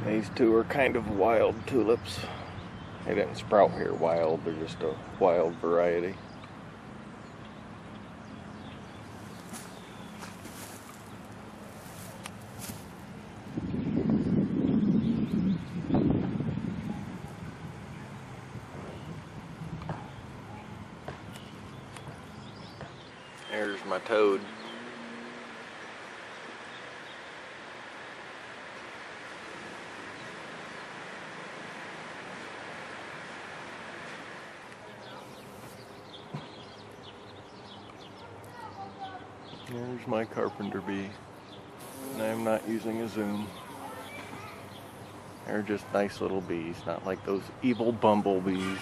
These two are kind of wild tulips. They didn't sprout here wild, they're just a wild variety. There's my toad. There's my carpenter bee. And I'm not using a zoom. They're just nice little bees, not like those evil bumblebees.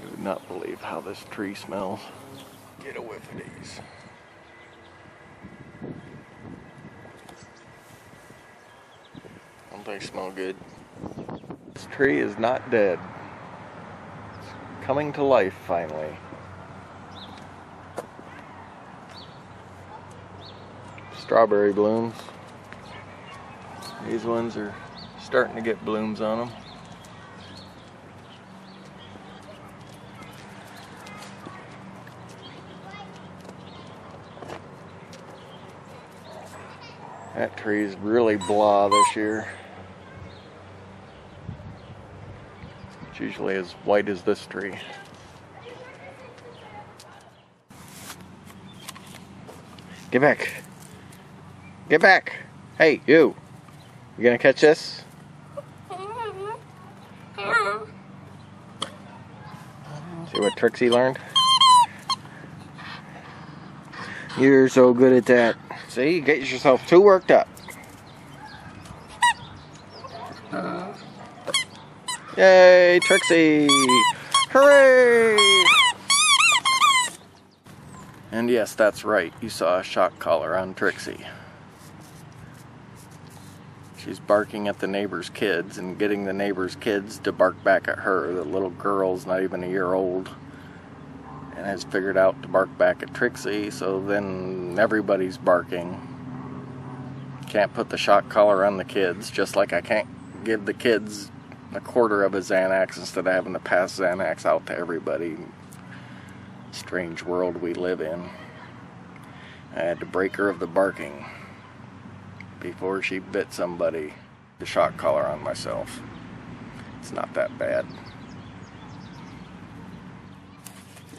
You would not believe how this tree smells. Get a whiff of these. Don't they smell good? This tree is not dead. It's coming to life finally. Strawberry blooms. These ones are starting to get blooms on them. That tree's really blah this year. It's usually as white as this tree. Get back! Get back! Hey, you! You gonna catch this? See what Trixie learned? You're so good at that. See, you get yourself too worked up. Yay, Trixie! Hooray! And yes, that's right. You saw a shock collar on Trixie. She's barking at the neighbor's kids and getting the neighbor's kids to bark back at her. The little girl's not even a year old and has figured out to bark back at Trixie, so then everybody's barking. Can't put the shock collar on the kids, just like I can't give the kids a quarter of a Xanax instead of having to pass Xanax out to everybody. Strange world we live in. I had to break her of the barking before she bit somebody. The shock collar on myself. It's not that bad.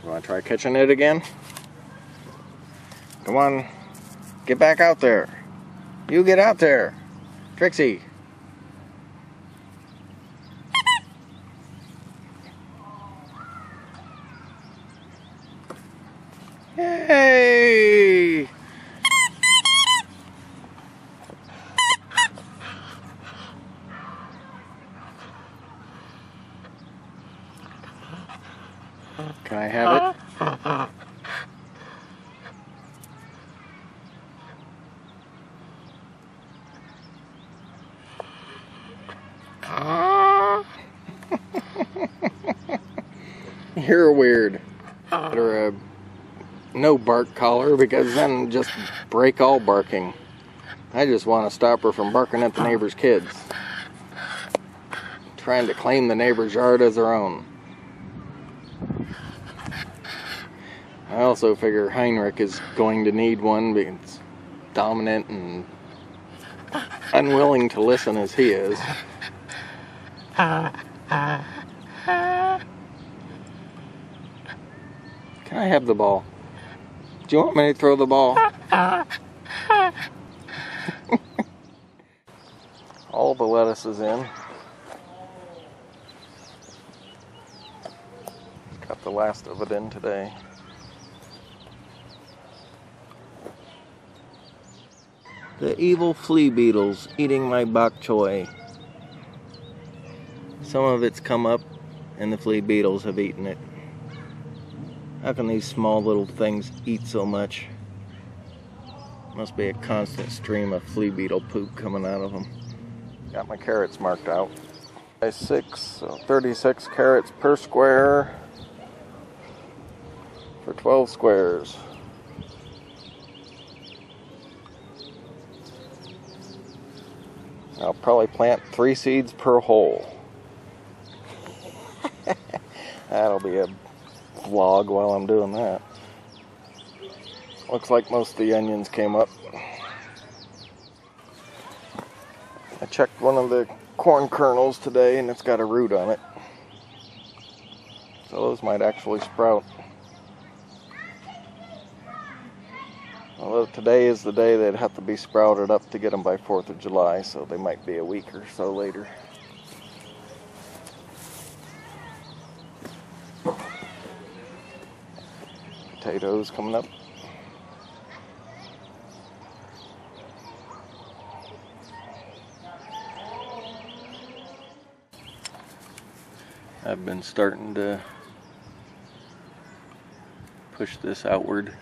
You want to try catching it again? Come on. Get back out there. You get out there. Trixie. Yay! Can I have it? You're weird. Or a no bark collar, because then just break all barking. I just want to stop her from barking at the neighbor's kids. Trying to claim the neighbor's yard as her own. I also figure Heinrich is going to need one because it's dominant and unwilling to listen as he is. Can I have the ball? Do you want me to throw the ball? All the lettuce is in. Got the last of it in today. The evil flea beetles eating my bok choy. Some of it's come up and the flea beetles have eaten it. How can these small little things eat so much? Must be a constant stream of flea beetle poop coming out of them. Got my carrots marked out. By 36 carrots per square. for 12 squares. I'll probably plant 3 seeds per hole. That'll be a vlog while I'm doing that. Looks like most of the onions came up. I checked one of the corn kernels today and it's got a root on it. So those might actually sprout. Although today is the day they'd have to be sprouted up to get them by 4th of July, so they might be a week or so later. Potatoes coming up. I've been starting to push this outward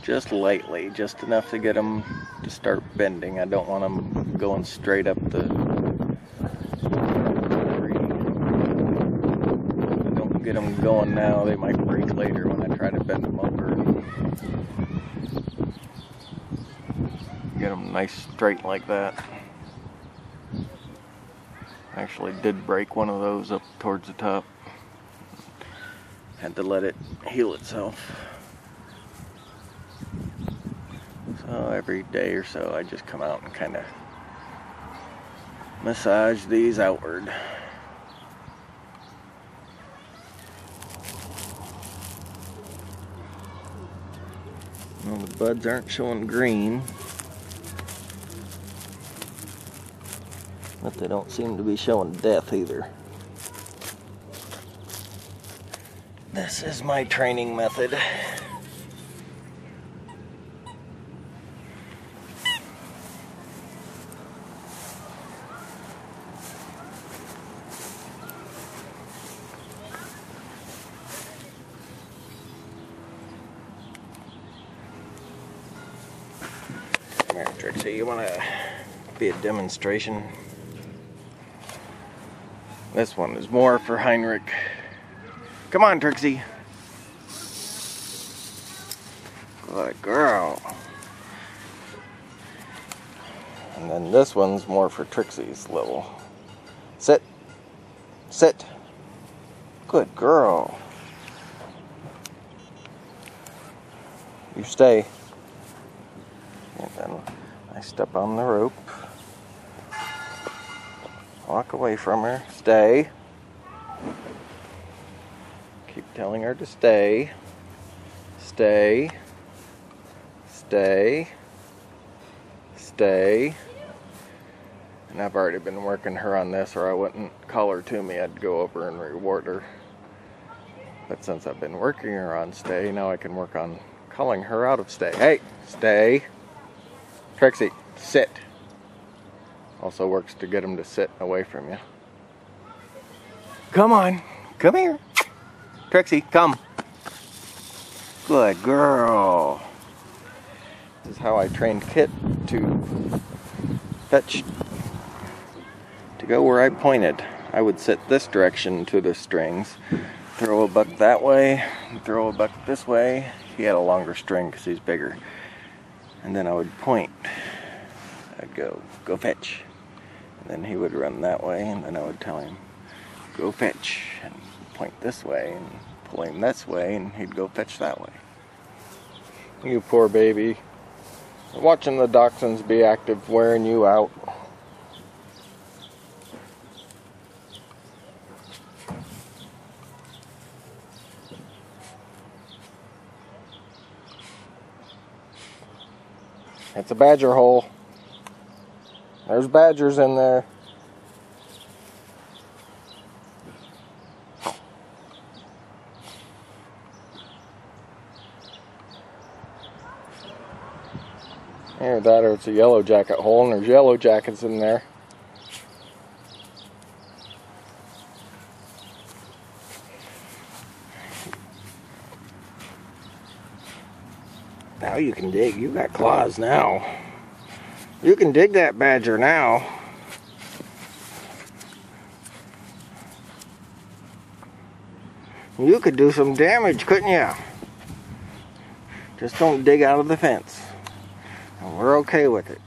just lightly, just enough to get them to start bending. I don't want them going straight up the tree. If I don't get them going now, they might break later when I try to bend them over. Get them nice straight like that. I actually did break one of those up towards the top. Had to let it heal itself. So every day or so I just come out and kind of massage these outward. Well, the buds aren't showing green, but they don't seem to be showing death either. This is my training method. Come here, Trixie, you want to be a demonstration? This one is more for Heinrich. Come on, Trixie. Good girl. And then this one's more for Trixie's level. Sit. Sit. Good girl. You stay. And then I step on the rope. Walk away from her. Stay. Keep telling her to stay. Stay. Stay. Stay. And I've already been working her on this, or I wouldn't call her to me. I'd go over and reward her. But since I've been working her on stay, now I can work on calling her out of stay. Hey, stay. Trixie, sit. Also works to get them to sit away from you. Come on. Come here. Trixie, come. Good girl. This is how I trained Kit to fetch, to go where I pointed. I would sit this direction to the strings, throw a buck that way, and throw a buck this way. He had a longer string because he's bigger. And then I would point. I'd go fetch. And then he would run that way, and then I would tell him, go fetch, and point this way, and pull him this way, and he'd go fetch that way. You poor baby. Watching the dachshunds be active, wearing you out. It's a badger hole. There's badgers in there. Either that or it's a yellow jacket hole, and there's yellow jackets in there. Now you can dig. You got claws now. You can dig that badger now. You could do some damage, couldn't you? Just don't dig out of the fence. And we're okay with it.